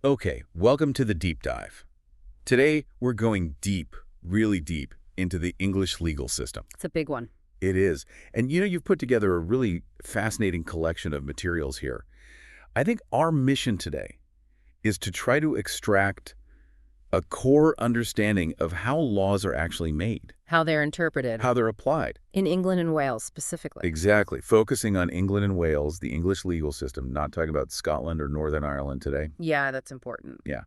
Okay, welcome to the deep dive. Today, we're going deep, really deep, into the English legal system. It's a big one. It is. And you've put together a really fascinating collection of materials here. I think our mission today is to try to extract a core understanding of how laws are actually made, How they're interpreted. how they're applied. In England and Wales, specifically. Exactly. Focusing on England and Wales, the English legal system, not talking about Scotland or Northern Ireland today. Yeah, that's important. Yeah.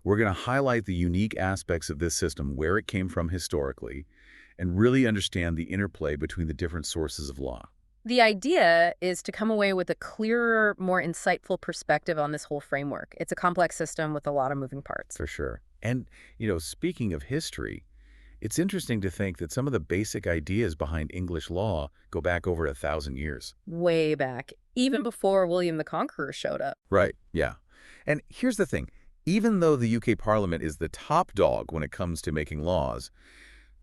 We're going to highlight the unique aspects of this system, where it came from historically, and really understand the interplay between the different sources of law. The idea is to come away with a clearer, more insightful perspective on this whole framework. It's a complex system with a lot of moving parts. For sure. And, speaking of history, it's interesting to think that some of the basic ideas behind English law go back over 1,000 years. Way back, even before William the Conqueror showed up. Right, yeah. And here's the thing. Even though the UK Parliament is the top dog when it comes to making laws,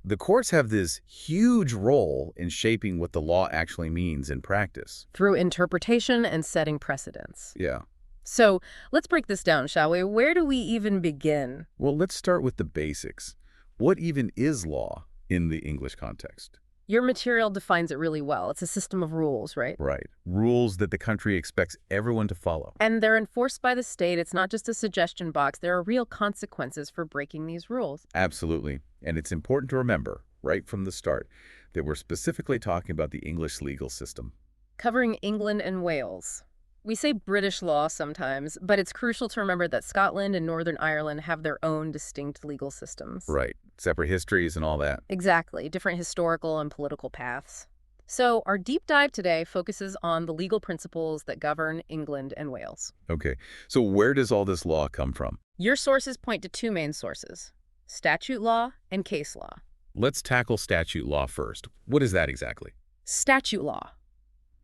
the courts have this huge role in shaping what the law actually means in practice. Through interpretation and setting precedents. Yeah. So let's break this down, shall we? Where do we even begin? Well, let's start with the basics. What even is law in the English context? Your material defines it really well. It's a system of rules, right? Right. Rules that the country expects everyone to follow. And they're enforced by the state. It's not just a suggestion box. There are real consequences for breaking these rules. Absolutely. And it's important to remember, right from the start, that we're specifically talking about the English legal system. Covering England and Wales. We say British law sometimes, but it's crucial to remember that Scotland and Northern Ireland have their own distinct legal systems. Right. Separate histories and all that. Exactly. Different historical and political paths. So our deep dive today focuses on the legal principles that govern England and Wales. Okay. So where does all this law come from? Your sources point to two main sources: statute law and case law. Let's tackle statute law first. What is that exactly? Statute law.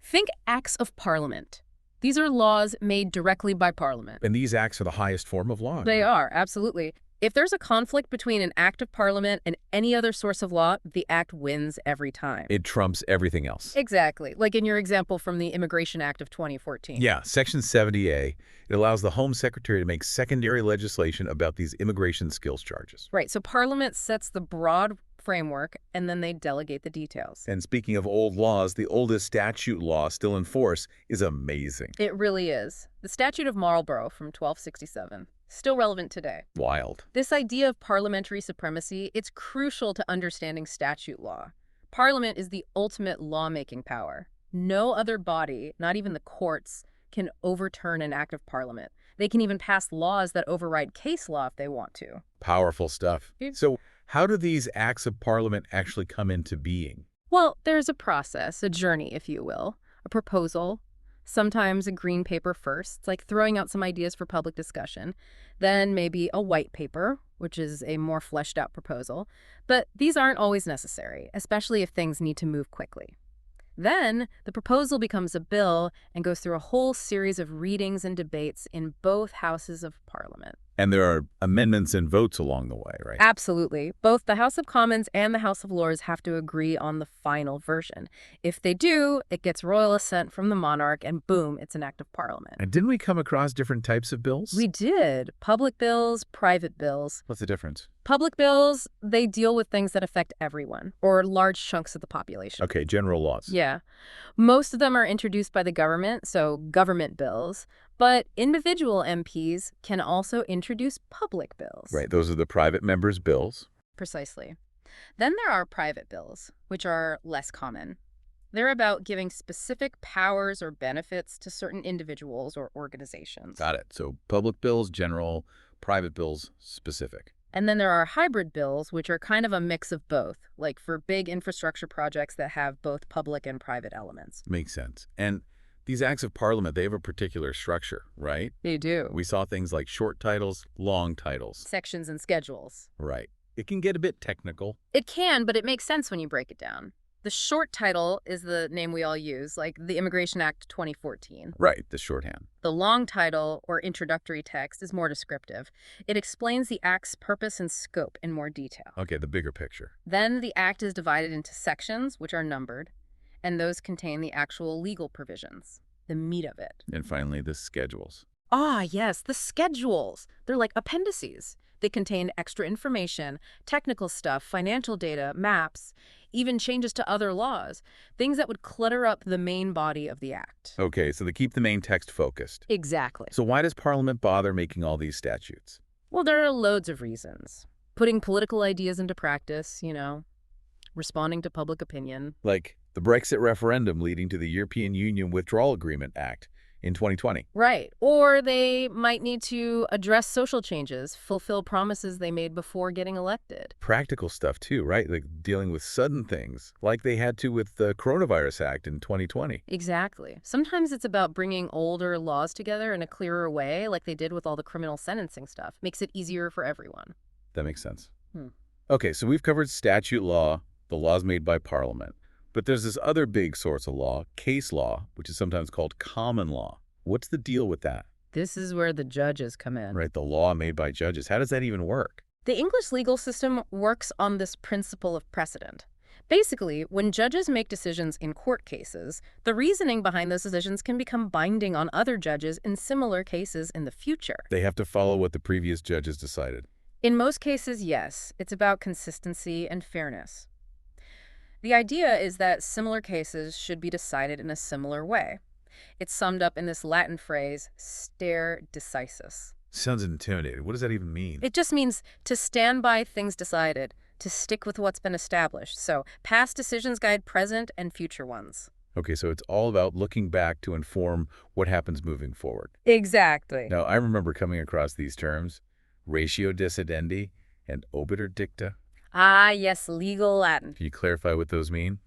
Think Acts of Parliament. These are laws made directly by Parliament. And these acts are the highest form of law. They are, absolutely. If there's a conflict between an act of Parliament and any other source of law, the act wins every time. It trumps everything else. Exactly. Like in your example from the Immigration Act of 2014. Yeah, Section 70A, it allows the Home Secretary to make secondary legislation about these immigration skills charges. Right. So Parliament sets the broad framework, and then they delegate the details. And speaking of old laws, the oldest statute law still in force is amazing. It really is. The Statute of Marlborough from 1267. Still relevant today. Wild. This idea of parliamentary supremacy, it's crucial to understanding statute law. Parliament is the ultimate lawmaking power. No other body, not even the courts, can overturn an act of Parliament. They can even pass laws that override case law if they want to. Powerful stuff. So how do these acts of Parliament actually come into being? Well, there's a process, a journey, if you will, a proposal, sometimes a green paper first. It's like throwing out some ideas for public discussion. Then maybe a white paper, which is a more fleshed out proposal. But these aren't always necessary, especially if things need to move quickly. Then the proposal becomes a bill and goes through a whole series of readings and debates in both houses of Parliament. And there are amendments and votes along the way, right? Absolutely. Both the House of Commons and the House of Lords have to agree on the final version. If they do, it gets royal assent from the monarch, and boom, it's an act of Parliament. And didn't we come across different types of bills? We did. Public bills, private bills. What's the difference? Public bills, they deal with things that affect everyone, or large chunks of the population. Okay, general laws. Yeah. Most of them are introduced by the government, so government bills. But individual MPs can also introduce public bills. Right, those are the private members' bills. Precisely. Then there are private bills, which are less common. They're about giving specific powers or benefits to certain individuals or organizations. Got it. So public bills, general, private bills, specific. And then there are hybrid bills, which are kind of a mix of both, like for big infrastructure projects that have both public and private elements. Makes sense. And these acts of Parliament, they have a particular structure, right? They do. We saw things like short titles, long titles. Sections and schedules. Right. It can get a bit technical. It can, but it makes sense when you break it down. The short title is the name we all use, like the Immigration Act 2014. Right, the shorthand. The long title, or introductory text, is more descriptive. It explains the act's purpose and scope in more detail. Okay, the bigger picture. Then the act is divided into sections, which are numbered, and those contain the actual legal provisions, the meat of it. And finally, the schedules. Ah, yes, the schedules. They're like appendices. They contain extra information, technical stuff, financial data, maps, even changes to other laws, things that would clutter up the main body of the act. Okay, so they keep the main text focused. Exactly. So why does Parliament bother making all these statutes? Well, there are loads of reasons. Putting political ideas into practice, responding to public opinion. Like the Brexit referendum leading to the European Union Withdrawal Agreement Act in 2020. Right. Or they might need to address social changes, fulfill promises they made before getting elected. Practical stuff too, right? Like dealing with sudden things, like they had to with the Coronavirus Act in 2020. Exactly. Sometimes it's about bringing older laws together in a clearer way, like they did with all the criminal sentencing stuff. Makes it easier for everyone. That makes sense. Hmm. Okay, so we've covered statute law, the laws made by Parliament. But there's this other big source of law, case law, which is sometimes called common law. What's the deal with that? This is where the judges come in. Right, the law made by judges. How does that even work? The English legal system works on this principle of precedent. Basically, when judges make decisions in court cases, the reasoning behind those decisions can become binding on other judges in similar cases in the future. They have to follow what the previous judges decided. In most cases, yes. It's about consistency and fairness. The idea is that similar cases should be decided in a similar way. It's summed up in this Latin phrase, stare decisis. Sounds intimidating. What does that even mean? It just means to stand by things decided, to stick with what's been established. So past decisions guide present and future ones. Okay, so it's all about looking back to inform what happens moving forward. Exactly. Now, I remember coming across these terms, ratio decidendi and obiter dicta. Ah, yes, legal Latin. Can you clarify what those mean?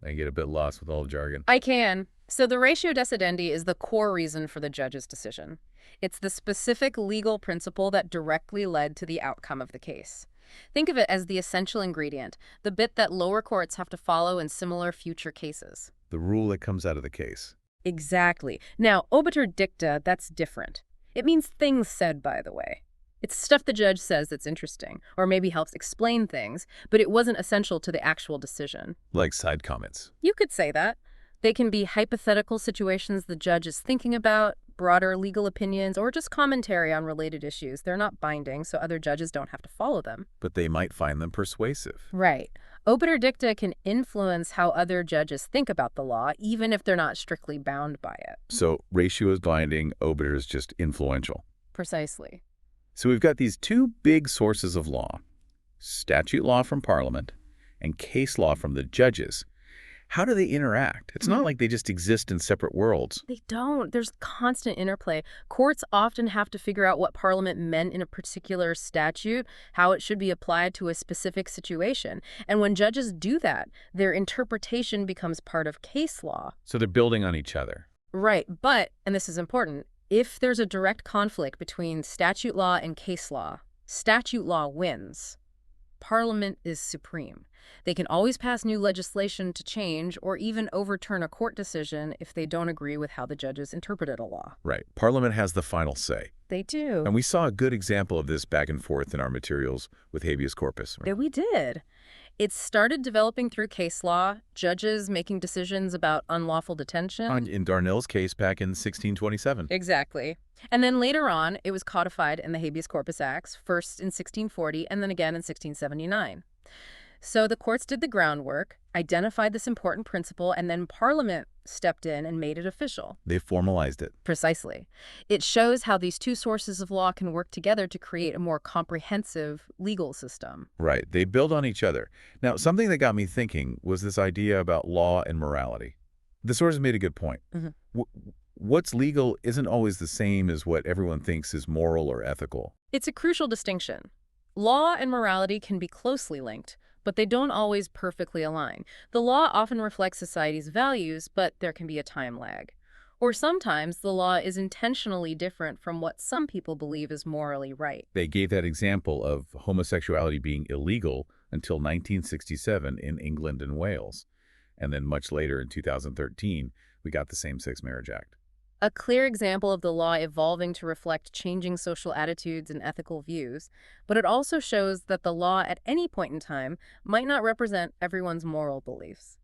I get a bit lost with all the jargon. I can. So the ratio decidendi is the core reason for the judge's decision. It's the specific legal principle that directly led to the outcome of the case. Think of it as the essential ingredient, the bit that lower courts have to follow in similar future cases. The rule that comes out of the case. Exactly. Now, obiter dicta, that's different. It means things said by the way. It's stuff the judge says that's interesting, or maybe helps explain things, but it wasn't essential to the actual decision. Like side comments. You could say that. They can be hypothetical situations the judge is thinking about, broader legal opinions, or just commentary on related issues. They're not binding, so other judges don't have to follow them. But they might find them persuasive. Right. Obiter dicta can influence how other judges think about the law, even if they're not strictly bound by it. So ratio is binding, obiter is just influential. Precisely. So we've got these two big sources of law, statute law from Parliament and case law from the judges. How do they interact? It's not like they just exist in separate worlds. They don't. There's constant interplay. Courts often have to figure out what Parliament meant in a particular statute, how it should be applied to a specific situation. And when judges do that, their interpretation becomes part of case law. So they're building on each other. Right. But, and this is important, if there's a direct conflict between statute law and case law, statute law wins. Parliament is supreme. They can always pass new legislation to change or even overturn a court decision if they don't agree with how the judges interpreted a law. Right. Parliament has the final say. They do. And we saw a good example of this back and forth in our materials with habeas corpus. Yeah, we did. It started developing through case law, judges making decisions about unlawful detention. In Darnell's case back in 1627. Exactly. And then later on, it was codified in the Habeas Corpus Acts, first in 1640 and then again in 1679. So the courts did the groundwork, identified this important principle, and then Parliament stepped in and made it official. They formalized it. Precisely. It shows how these two sources of law can work together to create a more comprehensive legal system. Right. They build on each other. Now, something that got me thinking was this idea about law and morality. The source made a good point. What's legal isn't always the same as what everyone thinks is moral or ethical. It's a crucial distinction. Law and morality can be closely linked, but they don't always perfectly align. The law often reflects society's values, but there can be a time lag. Or sometimes the law is intentionally different from what some people believe is morally right. They gave that example of homosexuality being illegal until 1967 in England and Wales. And then much later in 2013, we got the Same-Sex Marriage Act. A clear example of the law evolving to reflect changing social attitudes and ethical views, but it also shows that the law at any point in time might not represent everyone's moral beliefs.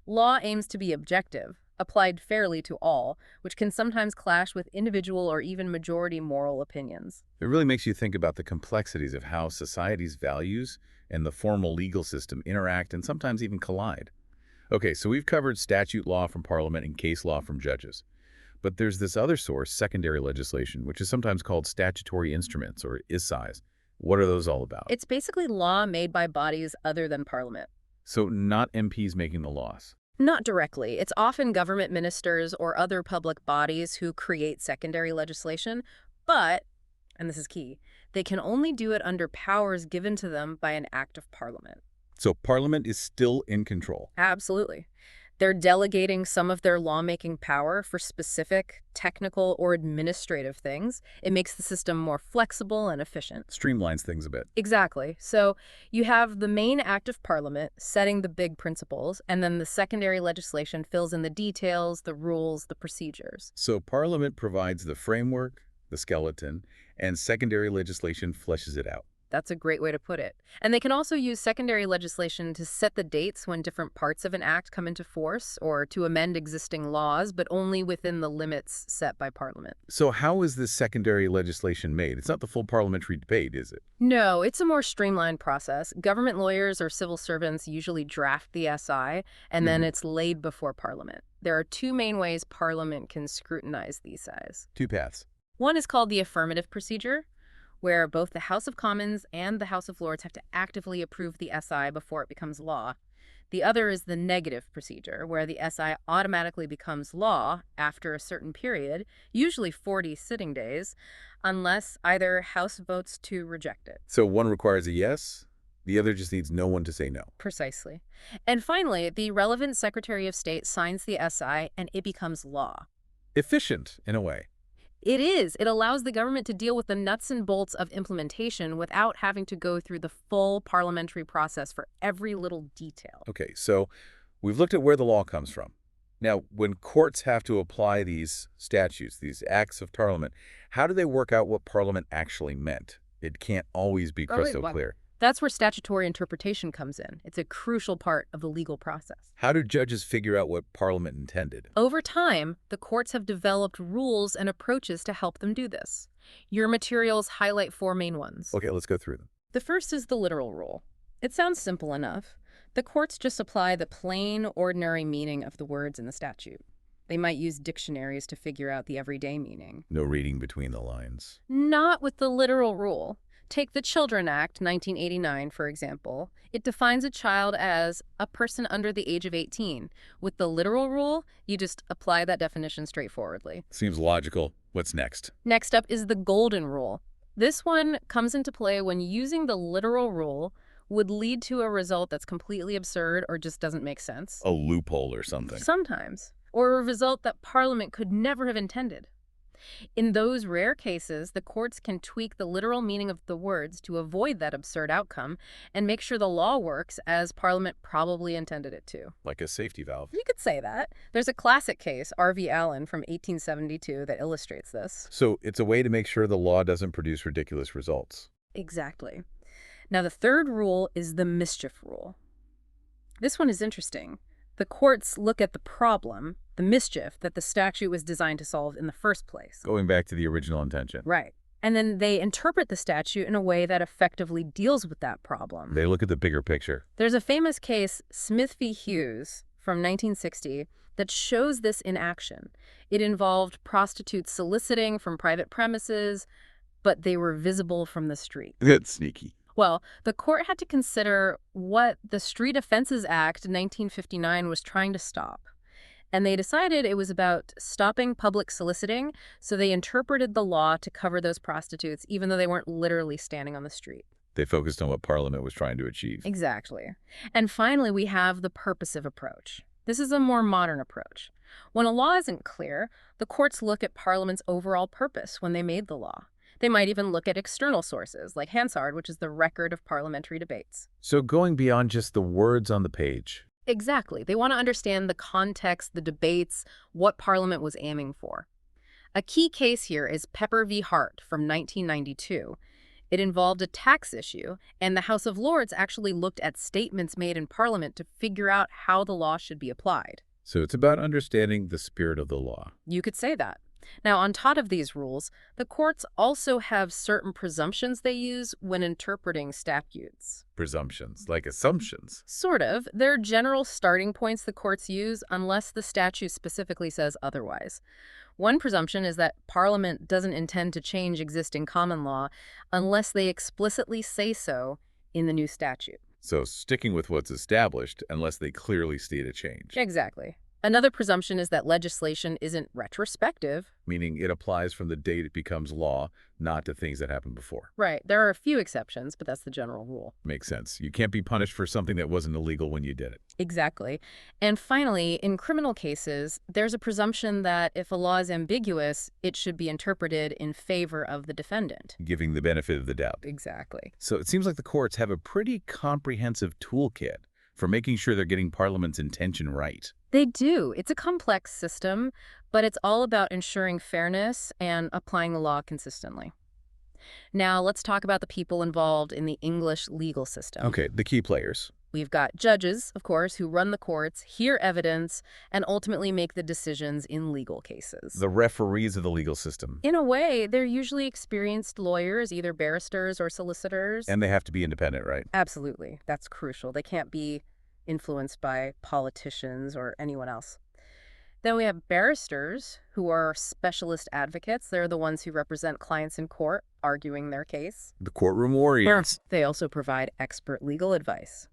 Law aims to be objective, applied fairly to all, which can sometimes clash with individual or even majority moral opinions. It really makes you think about the complexities of how society's values and the formal legal system interact and sometimes even collide. Okay, so we've covered statute law from Parliament and case law from judges. But there's this other source, secondary legislation, which is sometimes called statutory instruments, or ISIs. What are those all about? It's basically law made by bodies other than Parliament. So not MPs making the laws. Not directly. It's often government ministers or other public bodies who create secondary legislation, but, and this is key, they can only do it under powers given to them by an act of Parliament. So Parliament is still in control. Absolutely. They're delegating some of their lawmaking power for specific technical or administrative things. It makes the system more flexible and efficient. Streamlines things a bit. Exactly. So you have the main act of Parliament setting the big principles, and then the secondary legislation fills in the details, the rules, the procedures. So Parliament provides the framework, the skeleton, and secondary legislation fleshes it out. That's a great way to put it. And they can also use secondary legislation to set the dates when different parts of an act come into force or to amend existing laws, but only within the limits set by Parliament. So how is this secondary legislation made? It's not the full parliamentary debate, is it? No, it's a more streamlined process. Government lawyers or civil servants usually draft the SI, and then it's laid before Parliament. There are two main ways Parliament can scrutinize these SIs. Two paths. One is called the affirmative procedure, where both the House of Commons and the House of Lords have to actively approve the SI before it becomes law. The other is the negative procedure, where the SI automatically becomes law after a certain period, usually 40 sitting days, unless either House votes to reject it. So one requires a yes, the other just needs no one to say no. Precisely. And finally, the relevant Secretary of State signs the SI and it becomes law. Efficient, in a way. It is. It allows the government to deal with the nuts and bolts of implementation without having to go through the full parliamentary process for every little detail. Okay, so we've looked at where the law comes from. Now, when courts have to apply these statutes, these acts of Parliament, how do they work out what Parliament actually meant? It can't always be crystal clear. That's where statutory interpretation comes in. It's a crucial part of the legal process. How do judges figure out what Parliament intended? Over time, the courts have developed rules and approaches to help them do this. Your materials highlight four main ones. Okay, let's go through them. The first is the literal rule. It sounds simple enough. The courts just apply the plain, ordinary meaning of the words in the statute. They might use dictionaries to figure out the everyday meaning. No reading between the lines. Not with the literal rule. Take the Children Act, 1989, for example. It defines a child as a person under the age of 18. With the literal rule, you just apply that definition straightforwardly. Seems logical. What's next? Next up is the Golden Rule. This one comes into play when using the literal rule would lead to a result that's completely absurd or just doesn't make sense. A loophole or something. Sometimes. Or a result that Parliament could never have intended. In those rare cases, the courts can tweak the literal meaning of the words to avoid that absurd outcome and make sure the law works as Parliament probably intended it to. Like a safety valve. You could say that. There's a classic case, R.V. Allen from 1872, that illustrates this. So it's a way to make sure the law doesn't produce ridiculous results. Exactly. Now, the third rule is the mischief rule. This one is interesting. The courts look at the problem, the mischief that the statute was designed to solve in the first place. Going back to the original intention. Right. And then they interpret the statute in a way that effectively deals with that problem. They look at the bigger picture. There's a famous case, Smith v. Hughes, from 1960, that shows this in action. It involved prostitutes soliciting from private premises, but they were visible from the street. That's sneaky. Well, the court had to consider what the Street Offenses Act 1959 was trying to stop. And they decided it was about stopping public soliciting, so they interpreted the law to cover those prostitutes, even though they weren't literally standing on the street. They focused on what Parliament was trying to achieve. Exactly. And finally, we have the purposive approach. This is a more modern approach. When a law isn't clear, the courts look at Parliament's overall purpose when they made the law. They might even look at external sources, like Hansard, which is the record of parliamentary debates. So going beyond just the words on the page. Exactly. They want to understand the context, the debates, what Parliament was aiming for. A key case here is Pepper v. Hart from 1992. It involved a tax issue, and the House of Lords actually looked at statements made in Parliament to figure out how the law should be applied. So it's about understanding the spirit of the law. You could say that. Now, on top of these rules, the courts also have certain presumptions they use when interpreting statutes. Presumptions, like assumptions. Sort of. They're general starting points the courts use unless the statute specifically says otherwise. One presumption is that Parliament doesn't intend to change existing common law unless they explicitly say so in the new statute. So sticking with what's established unless they clearly state a change. Exactly. Another presumption is that legislation isn't retrospective. Meaning it applies from the date it becomes law, not to things that happened before. Right. There are a few exceptions, but that's the general rule. Makes sense. You can't be punished for something that wasn't illegal when you did it. Exactly. And finally, in criminal cases, there's a presumption that if a law is ambiguous, it should be interpreted in favor of the defendant. Giving the benefit of the doubt. Exactly. So it seems like the courts have a pretty comprehensive toolkit for making sure they're getting Parliament's intention right. They do. It's a complex system, but it's all about ensuring fairness and applying the law consistently. Now, let's talk about the people involved in the English legal system. Okay, the key players. We've got judges, of course, who run the courts, hear evidence, and ultimately make the decisions in legal cases. The referees of the legal system. In a way, they're usually experienced lawyers, either barristers or solicitors. And they have to be independent, right? Absolutely. That's crucial. They can't be influenced by politicians or anyone else. Then we have barristers, who are specialist advocates. They're the ones who represent clients in court, arguing their case. The courtroom warriors. They also provide expert legal advice.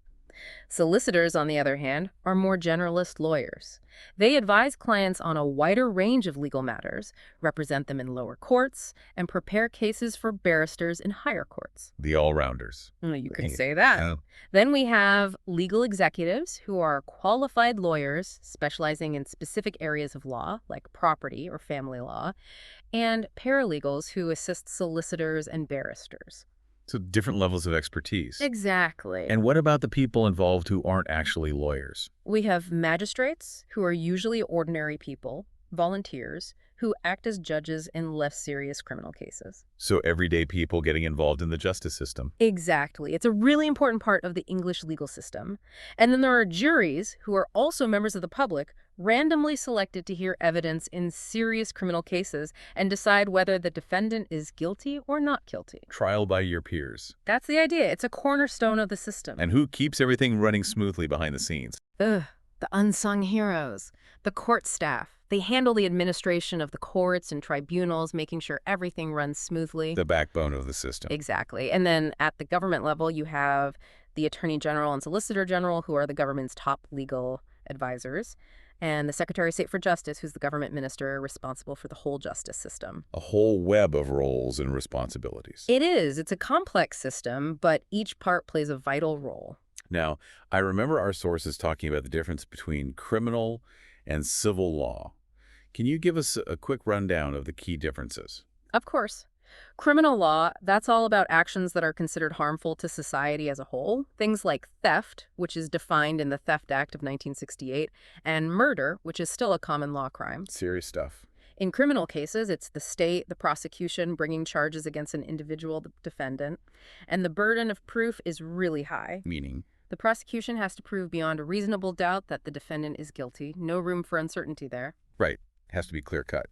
Solicitors, on the other hand, are more generalist lawyers. They advise clients on a wider range of legal matters, represent them in lower courts, and prepare cases for barristers in higher courts. The all-rounders. You could say that. Then we have legal executives, who are qualified lawyers specializing in specific areas of law, like property or family law, and paralegals who assist solicitors and barristers. So different levels of expertise. Exactly. And what about the people involved who aren't actually lawyers? We have magistrates, who are usually ordinary people, volunteers, who act as judges in less serious criminal cases. So everyday people getting involved in the justice system. Exactly. It's a really important part of the English legal system. And then there are juries, who are also members of the public, randomly selected to hear evidence in serious criminal cases and decide whether the defendant is guilty or not guilty. Trial by your peers. That's the idea. It's a cornerstone of the system. And who keeps everything running smoothly behind the scenes? The unsung heroes. The court staff. They handle the administration of the courts and tribunals, making sure everything runs smoothly. The backbone of the system. Exactly. And then at the government level, you have the Attorney General and Solicitor General, who are the government's top legal advisors, and the Secretary of State for Justice, who's the government minister responsible for the whole justice system. A whole web of roles and responsibilities. It is. It's a complex system, but each part plays a vital role. Now, I remember our sources talking about the difference between criminal and civil law. Can you give us a quick rundown of the key differences? Of course. Criminal law, that's all about actions that are considered harmful to society as a whole. Things like theft, which is defined in the Theft Act of 1968, and murder, which is still a common law crime. Serious stuff. In criminal cases, it's the state, the prosecution, bringing charges against an individual, the defendant, and the burden of proof is really high. Meaning? The prosecution has to prove beyond a reasonable doubt that the defendant is guilty. No room for uncertainty there. Right. Has to be clear-cut.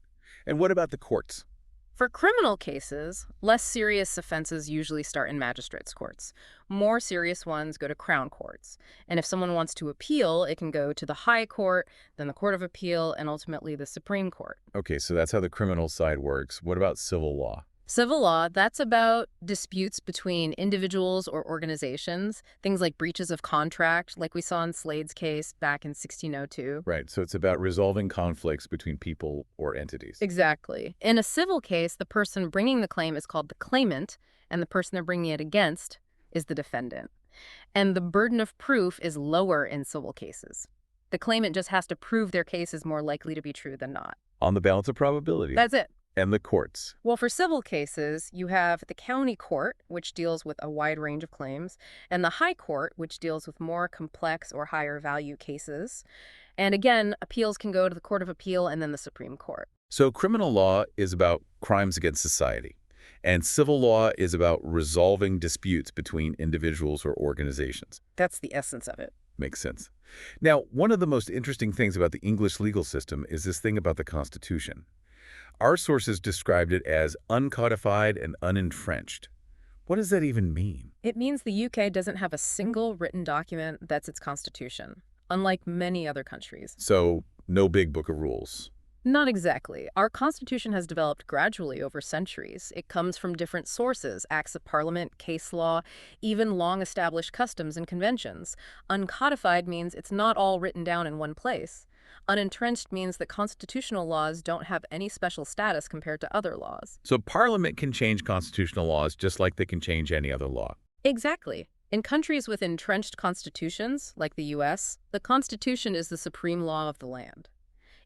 And what about the courts? For criminal cases, less serious offenses usually start in magistrates' courts. More serious ones go to crown courts. And if someone wants to appeal, it can go to the High Court, then the Court of Appeal, and ultimately the Supreme Court. Okay, so that's how the criminal side works. What about civil law? Civil law, that's about disputes between individuals or organizations, things like breaches of contract, like we saw in Slade's case back in 1602. Right, so it's about resolving conflicts between people or entities. Exactly. In a civil case, the person bringing the claim is called the claimant, and the person they're bringing it against is the defendant. And the burden of proof is lower in civil cases. The claimant just has to prove their case is more likely to be true than not. On the balance of probability. That's it. And the courts. Well, for civil cases, you have the county court, which deals with a wide range of claims, and the high court, which deals with more complex or higher value cases. And again, appeals can go to the Court of Appeal and then the Supreme Court. So criminal law is about crimes against society, and civil law is about resolving disputes between individuals or organizations. That's the essence of it. Makes sense. Now, one of the most interesting things about the English legal system is this thing about the Constitution. Our sources described it as uncodified and unenfrenched. What does that even mean? It means the UK doesn't have a single written document that's its constitution, unlike many other countries. So, no big book of rules. Not exactly. Our constitution has developed gradually over centuries. It comes from different sources, acts of parliament, case law, even long-established customs and conventions. Uncodified means it's not all written down in one place. Unentrenched means that constitutional laws don't have any special status compared to other laws. So Parliament can change constitutional laws just like they can change any other law. Exactly. In countries with entrenched constitutions, like the US, the Constitution is the supreme law of the land.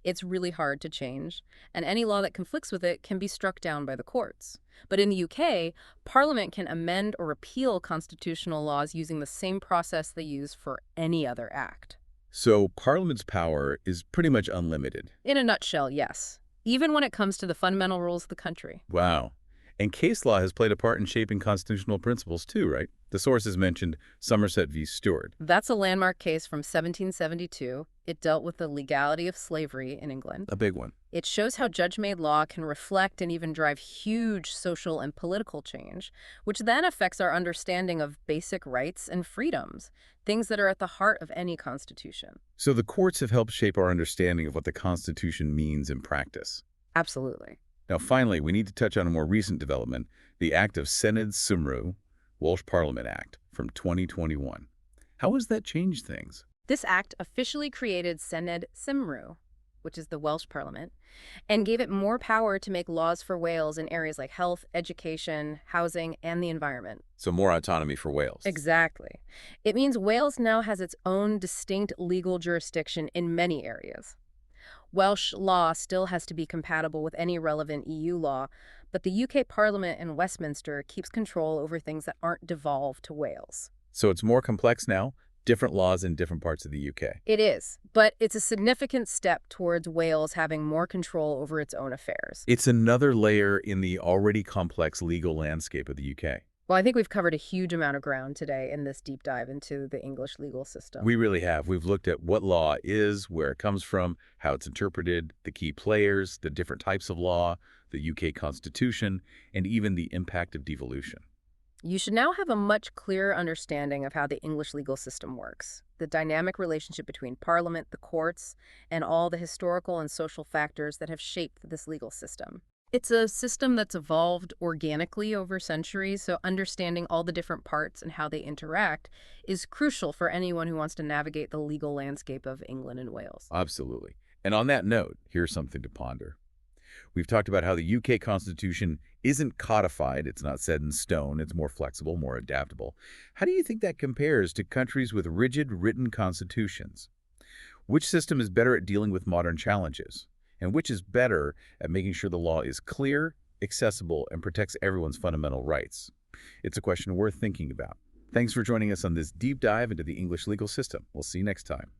It's really hard to change, and any law that conflicts with it can be struck down by the courts. But in the UK, Parliament can amend or repeal constitutional laws using the same process they use for any other act. So Parliament's power is pretty much unlimited. In a nutshell, yes. Even when it comes to the fundamental rules of the country. Wow. And case law has played a part in shaping constitutional principles too, right? The sources mentioned Somerset v. Stewart. That's a landmark case from 1772. It dealt with the legality of slavery in England. A big one. It shows how judge-made law can reflect and even drive huge social and political change, which then affects our understanding of basic rights and freedoms, things that are at the heart of any constitution. So the courts have helped shape our understanding of what the Constitution means in practice. Absolutely. Now, finally, we need to touch on a more recent development, the Act of Senedd Cymru, Welsh Parliament Act from 2021. How has that changed things? This act officially created Senedd Cymru, which is the Welsh Parliament, and gave it more power to make laws for Wales in areas like health, education, housing, and the environment. So more autonomy for Wales. Exactly. It means Wales now has its own distinct legal jurisdiction in many areas. Welsh law still has to be compatible with any relevant EU law, but the UK Parliament in Westminster keeps control over things that aren't devolved to Wales. So it's more complex now, different laws in different parts of the UK. It is, but it's a significant step towards Wales having more control over its own affairs. It's another layer in the already complex legal landscape of the UK. Well, I think we've covered a huge amount of ground today in this deep dive into the English legal system. We really have. We've looked at what law is, where it comes from, how it's interpreted, the key players, the different types of law, the UK Constitution, and even the impact of devolution. You should now have a much clearer understanding of how the English legal system works, the dynamic relationship between Parliament, the courts, and all the historical and social factors that have shaped this legal system. It's a system that's evolved organically over centuries, so understanding all the different parts and how they interact is crucial for anyone who wants to navigate the legal landscape of England and Wales. Absolutely. And on that note, here's something to ponder. We've talked about how the UK Constitution isn't codified, it's not set in stone, it's more flexible, more adaptable. How do you think that compares to countries with rigid written constitutions? Which system is better at dealing with modern challenges? And which is better at making sure the law is clear, accessible, and protects everyone's fundamental rights? It's a question worth thinking about. Thanks for joining us on this deep dive into the English legal system. We'll see you next time.